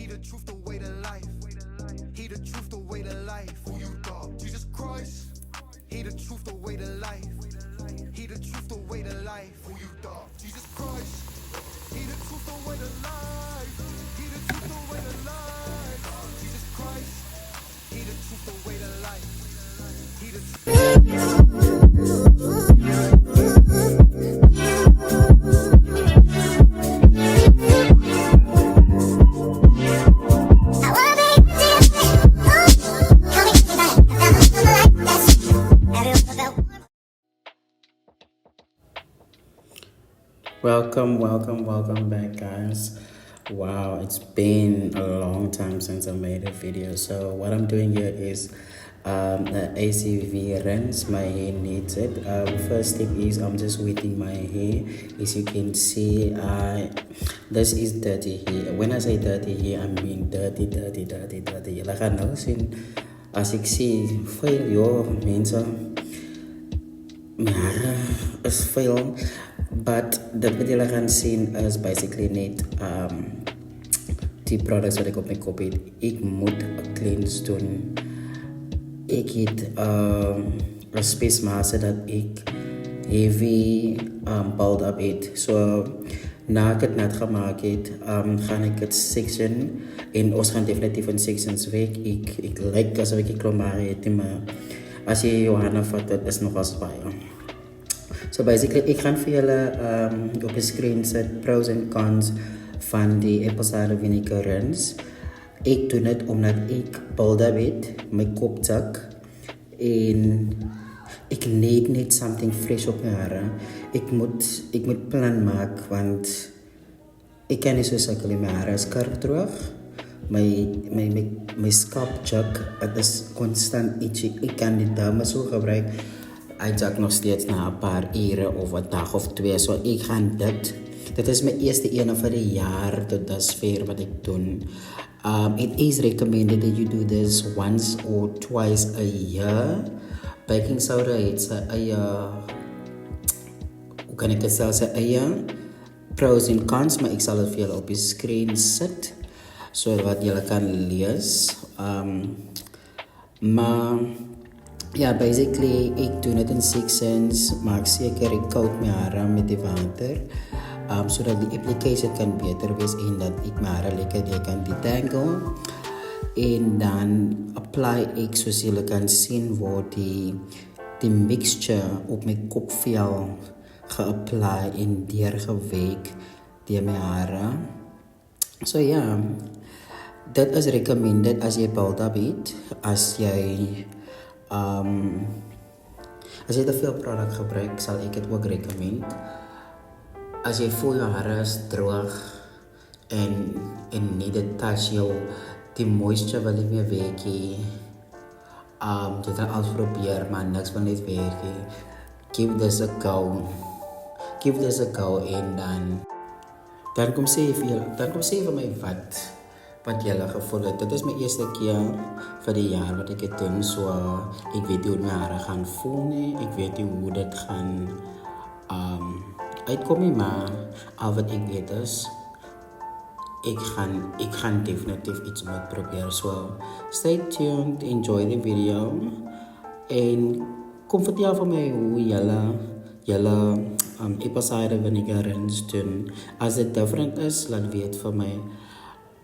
the truth, the way to life. He the truth, the way to life. Who you thought? Jesus Christ. He the truth, the way to life. He the truth, the way to life. Who you thought? Jesus Christ. He the truth, the way to life. He the truth, the way to life. Jesus Christ. He the truth, the way to life. He the Welcome back, guys. Wow, it's been a long time since I made a video. So what I'm doing here is the ACV rinse. My hair needs it. First step is I'm just wetting my hair. As you can see, this is dirty hair. When I say dirty hair, I mean dirty. Like I know, as you see, veel joh, mensen, my hair is veel. But the wat jy gaan sien is basically net die products wat ek op my kop het. Ek moet 'n cleanse doen. Ek het 'n space mask dat ek heavy build up het. So na ek dit net gemaak het, gaan ek dit section en ons gaan definitief in sections werk. Ek like asof ek klaar het, maar as jy jou hande vat, dit is nogal baie. So basically, ek gaan vir julle op die screen sit pros en cons van die apple cider vinegar rinse. Ek doen dit omdat ek build up het, my kop zak en ek need net something fresh op my hare. Ek moet plan maak want ek kan nie so sukkel in my hare is skarp droog. My scalp jug, het is constant itchy. Ek kan dit daarmee so gebruik. Hy zak nog steeds na 'n paar ure of 'n dag of 2. So ek gaan dit is my eerste een vir die jaar tot dusver wat ek doen. It is recommended that you do this once or twice a year. Baking soda het sy eie, hoe kan ek dit sê, sy eie pros en cons, maar ek sal dit vir julle op die screen sit so wat julle kan lees. Maar ja, basically, ek doen dit in sections, maak seker ek koud my hare met die water, sodat die application kan beter wees en dat ek my hare lekker kan detangle. En dan apply ek, soos julle kan sien, word die mixture op my kopvel geapply en deurgewerk deur my hare. So ja, dit is recommended as jy build up het, as jy te veel product gebruik, sal ek dit ook recommend. As jy voel jou hare is droog en nie dit touch jou, die moisture wil nie meer werk nie. Jy kan alles probeer, maar niks wil net werk nie. Give this a go en dan kom sê vir my wat julle gevoel het. Dit is my eerste keer vir die jaar wat ek dit doen, so ek weet nie hoe my hare gaan voel nie, ek weet nie hoe dit gaan uitkom nie, maar al wat ek weet is, ek gaan definitief iets moet probeer. So stay tuned, enjoy the video en kom vertel vir my hoe julle apple cider vinegar rinse doen. As dit different is, laat weet vir my.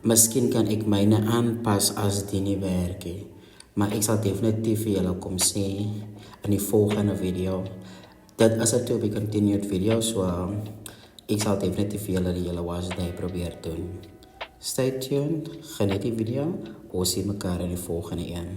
Miskien kan ek myne aanpas as die nie werk nie. Maar ek sal definitief vir julle kom sê in die volgende video. Dit is 'n to be continued video, so ek sal definitief vir julle die hele wash day probeer doen. Stay tuned, geniet die video, ons sien mekaar in die volgende een.